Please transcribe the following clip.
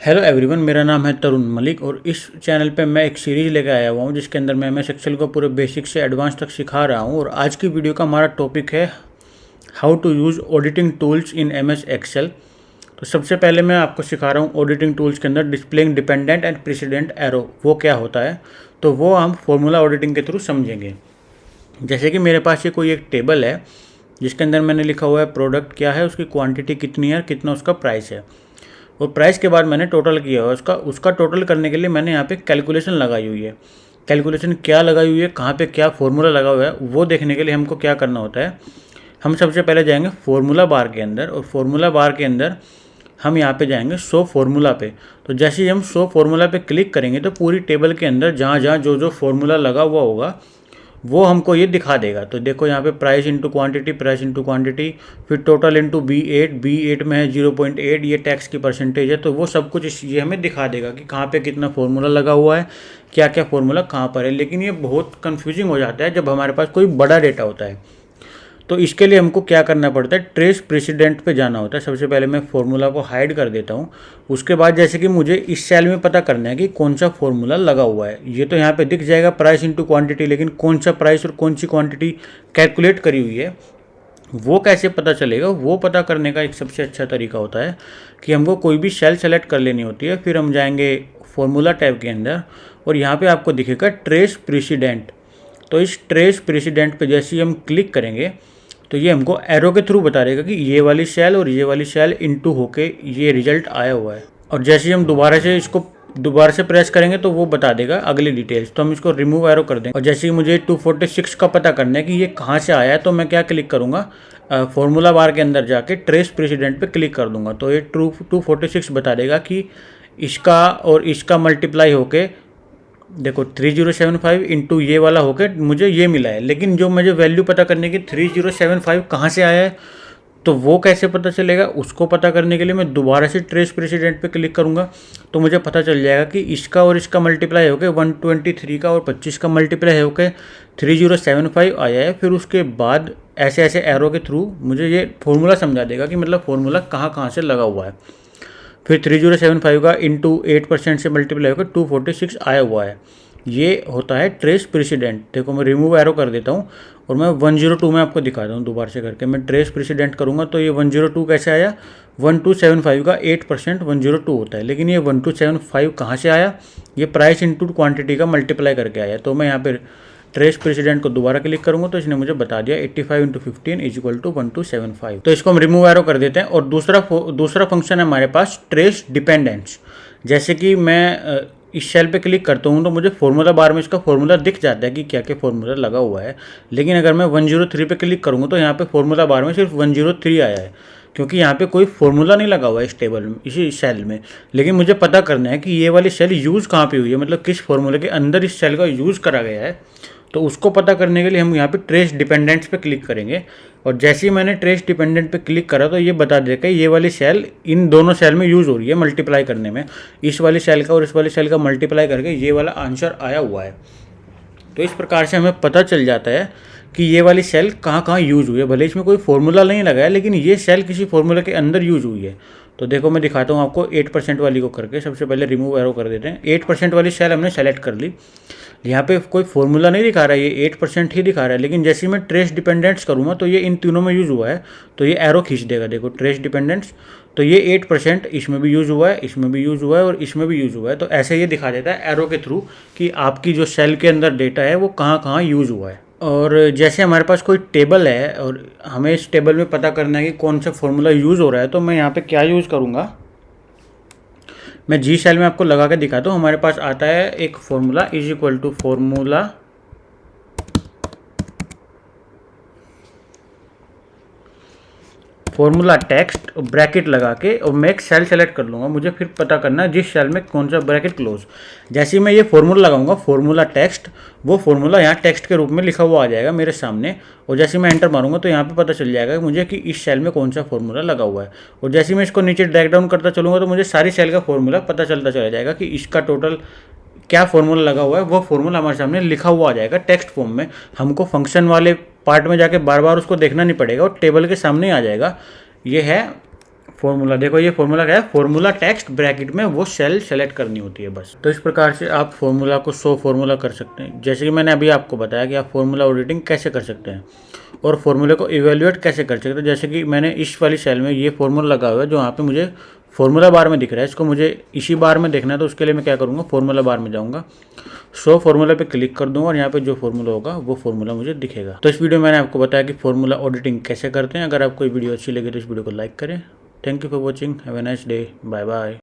Hello everyone, मेरा नाम है तरुण मलिक और इस चैनल पे मैं एक सीरीज़ लेकर आया हुआ हूँ जिसके अंदर मैं एमएस एक्सेल को पूरे बेसिक से एडवांस तक सिखा रहा हूँ। और आज की वीडियो का हमारा टॉपिक है how to use auditing tools in MS Excel. तो सबसे पहले मैं आपको सिखा रहा हूँ ऑडिटिंग टूल्स के अंदर displaying dependent and president arrow वो क्या होता है। तो वो हम फॉर्मूला ऑडिटिंग के थ्रू समझेंगे। जैसे कि मेरे पास ये कोई एक टेबल है जिसके अंदर मैंने लिखा हुआ है प्रोडक्ट क्या है, उसकी क्वांटिटी कितनी है, कितना उसका प्राइस है। और प्राइस के बाद मैंने टोटल किया हुआ उसका टोटल करने के लिए मैंने यहाँ पे कैलकुलेशन लगाई हुई है। कैलकुलेशन क्या लगाई हुई है, कहाँ पे क्या फॉर्मूला लगा हुआ है, वो देखने के लिए हमको क्या करना होता है। हम सबसे पहले जाएंगे फॉर्मूला बार के अंदर और फॉर्मूला बार के अंदर हम यहाँ पे जाएंगे शो फॉर्मूला पे। तो जैसे ही हम शो फॉर्मूला पे क्लिक करेंगे तो पूरी टेबल के अंदर जहाँ जहाँ जो जो फॉर्मूला लगा हुआ होगा वो हमको ये दिखा देगा। तो देखो यहाँ पे price into quantity, price into quantity, फिर टोटल इंटू B8 में है 0.8, ये टैक्स की परसेंटेज है। तो वो सब कुछ ये हमें दिखा देगा कि कहाँ पे कितना फॉर्मूला लगा हुआ है, क्या क्या फॉर्मूला कहाँ पर है। लेकिन ये बहुत कंफ्यूजिंग हो जाता है जब हमारे पास कोई बड़ा डेटा होता है। तो इसके लिए हमको क्या करना पड़ता है, ट्रेस प्रेसिडेंट पे जाना होता है। सबसे पहले मैं फॉर्मूला को हाइड कर देता हूँ। उसके बाद जैसे कि मुझे इस सेल में पता करना है कि कौन सा फॉर्मूला लगा हुआ है। ये तो यहाँ पे दिख जाएगा प्राइस इंटू क्वांटिटी, लेकिन कौन सा प्राइस और कौन सी क्वांटिटी कैलकुलेट करी हुई है वो कैसे पता चलेगा। वो पता करने का एक सबसे अच्छा तरीका होता है कि हमको कोई भी सेल सेलेक्ट कर लेनी होती है। फिर हम जाएंगे फॉर्मूला टैब के अंदर और यहाँ पर आपको दिखेगा ट्रेस प्रेसिडेंट। तो इस ट्रेस प्रेसिडेंट पर जैसे ही हम क्लिक करेंगे तो ये हमको एरो के थ्रू बता देगा कि ये वाली सेल और ये वाली सेल इनटू होके ये रिजल्ट आया हुआ है। और जैसे ही हम दोबारा से प्रेस करेंगे तो वो बता देगा अगली डिटेल्स। तो हम इसको रिमूव एरो कर देंगे। और जैसे ही मुझे 246 का पता करना है कि ये कहाँ से आया है तो मैं क्या क्लिक करूँगा, फॉर्मूला बार के अंदर जाके ट्रेस प्रेसिडेंट पे क्लिक कर दूंगा। तो ये 246 बता देगा कि इसका और इसका मल्टीप्लाई होके देखो 3075 इंटू ये वाला होके मुझे ये मिला है। लेकिन जो मुझे वैल्यू पता करने की 3075 कहाँ से आया है तो वो कैसे पता चलेगा, उसको पता करने के लिए मैं दोबारा से ट्रेस प्रेसिडेंट पे क्लिक करूँगा। तो मुझे पता चल जाएगा कि इसका और इसका मल्टीप्लाई होकर 123 का और 25 का मल्टीप्लाई होकर 3075 आया है। फिर उसके बाद ऐसे ऐसे एरो के थ्रू मुझे ये फॉर्मूला समझा देगा कि मतलब फॉर्मूला कहाँ कहाँ से लगा हुआ है। फिर 3075 का इंटू 8% से मल्टीप्लाई होकर 246 आया हुआ है। ये होता है ट्रेस प्रेसिडेंट। देखो मैं रिमूव एरो कर देता हूँ और मैं 102 में आपको दिखाता हूँ। दोबारा से करके मैं ट्रेस प्रेसिडेंट करूँगा तो ये 102 कैसे आया, 1275 का 8% 102 होता है। लेकिन ये 1275 कहाँ से आया, ये प्राइस इंटू क्वान्टिटी का मल्टीप्लाई करके आया। तो मैं यहाँ पर ट्रेस प्रेसिडेंट को दोबारा क्लिक करूंगा तो इसने मुझे बता दिया 85 इंटू 15 इज इक्वल टू 1275। तो इसको हम रिमूव एरो कर देते हैं। और दूसरा फंक्शन है हमारे पास ट्रेस डिपेंडेंट्स। जैसे कि मैं इस सेल पे क्लिक करता हूँ तो मुझे फॉर्मूला बार में इसका फॉर्मूला दिख जाता है कि क्या क्या फॉर्मूला लगा हुआ है। लेकिन अगर मैं 103 पे क्लिक करूँगा तो यहाँ पे फॉर्मूला बार में सिर्फ 103 आया है, क्योंकि यहाँ पे कोई फॉर्मूला नहीं लगा हुआ है इस टेबल में, इसी सेल में। लेकिन मुझे पता करना है कि ये वाली सेल यूज़ कहाँ पे हुई है, मतलब किस फॉर्मूले के अंदर इस सेल का यूज़ करा गया है। तो उसको पता करने के लिए हम यहाँ पे ट्रेस डिपेंडेंट्स पे क्लिक करेंगे। और जैसे ही मैंने ट्रेस डिपेंडेंट पे क्लिक करा तो ये बता देगा ये वाली सेल इन दोनों सेल में यूज़ हो रही है मल्टीप्लाई करने में। इस वाली सेल का और इस वाली सेल का मल्टीप्लाई करके ये वाला आंसर आया हुआ है। तो इस प्रकार से हमें पता चल जाता है कि ये वाली सेल कहाँ कहाँ यूज़ हुई है। भले इसमें कोई फॉर्मूला नहीं लगा है लेकिन ये सेल किसी फॉर्मूला के अंदर यूज़ हुई है। तो देखो मैं दिखाता हूँ आपको 8% वाली को करके। सबसे पहले रिमूव एरो कर देते हैं। 8% वाली सेल हमने सेलेक्ट कर ली। यहाँ पे कोई फॉर्मूला नहीं दिखा रहा है, ये 8% ही दिखा रहा है। लेकिन जैसे ही मैं ट्रेस डिपेंडेंट्स करूँगा तो ये इन तीनों में यूज़ हुआ है तो ये एरो खींच देगा। देखो ट्रेस डिपेंडेंट्स, तो ये 8% इसमें भी यूज़ हुआ है, इसमें भी यूज़ हुआ है और इसमें भी यूज़ हुआ है। तो ऐसे ये दिखा देता है एरो के थ्रू कि आपकी जो सेल के अंदर डेटा है वो कहाँ कहाँ यूज़ हुआ है। और जैसे हमारे पास कोई टेबल है और हमें इस टेबल में पता करना है कि कौन सा फॉर्मूला यूज़ हो रहा है, तो मैं यहाँ पे क्या यूज़ करूँगा, मैं जी सेल में आपको लगा के दिखाता हूँ। हमारे पास आता है एक formula is equal to formula text bracket लगा के और मैं एक सेल सेलेक्ट कर लूँगा। मुझे फिर पता करना है जिस सेल में कौन सा ब्रैकेट क्लोज। जैसे ही मैं ये फॉर्मूला लगाऊंगा फॉर्मूला टेक्स्ट, वो फॉर्मूला यहाँ टेक्स्ट के रूप में लिखा हुआ आ जाएगा मेरे सामने। और जैसे मैं एंटर मारूंगा तो यहाँ पे पता चल जाएगा मुझे कि इस सेल में कौन सा फॉर्मूला लगा हुआ है। और जैसे मैं इसको नीचे ड्रैग डाउन करता चलूँगा तो मुझे सारी सेल का फॉर्मूला पता चलता चला जाएगा कि इसका टोटल क्या फॉर्मूला लगा हुआ है। वो फॉर्मूला हमारे सामने लिखा हुआ आ जाएगा टेक्स्ट फॉर्म में। हमको फंक्शन वाले पार्ट में जाके बार बार उसको देखना नहीं पड़ेगा और टेबल के सामने आ जाएगा। ये है फॉर्मूला, देखो ये फॉर्मूला क्या है, फॉर्मूला टेक्स्ट ब्रैकेट में वो सेल सेलेक्ट करनी होती है बस। तो इस प्रकार से आप फॉर्मूला को शो फॉर्मूला कर सकते हैं। जैसे कि मैंने अभी आपको बताया कि आप फॉर्मूला ऑडिटिंग कैसे कर सकते हैं और फॉर्मूले को इवेल्युएट कैसे कर सकते हैं। जैसे कि मैंने इस वाली सेल में ये फॉर्मूला लगा हुआ है जो वहाँ पे मुझे फॉर्मूला बार में दिख रहा है, इसको मुझे इसी बार में देखना है। तो उसके लिए मैं क्या करूँगा, फॉर्मूला बार में जाऊँगा, शो फॉर्मूला पे क्लिक कर दूंगा और यहाँ पे जो फॉर्मूला होगा वो फॉर्मूला मुझे दिखेगा। तो इस वीडियो में मैंने आपको बताया कि फॉर्मूला ऑडिटिंग कैसे करते हैं। अगर आपको ये वीडियो अच्छी लगी तो इस वीडियो को लाइक करें। Thank you for watching, have a nice day, bye bye.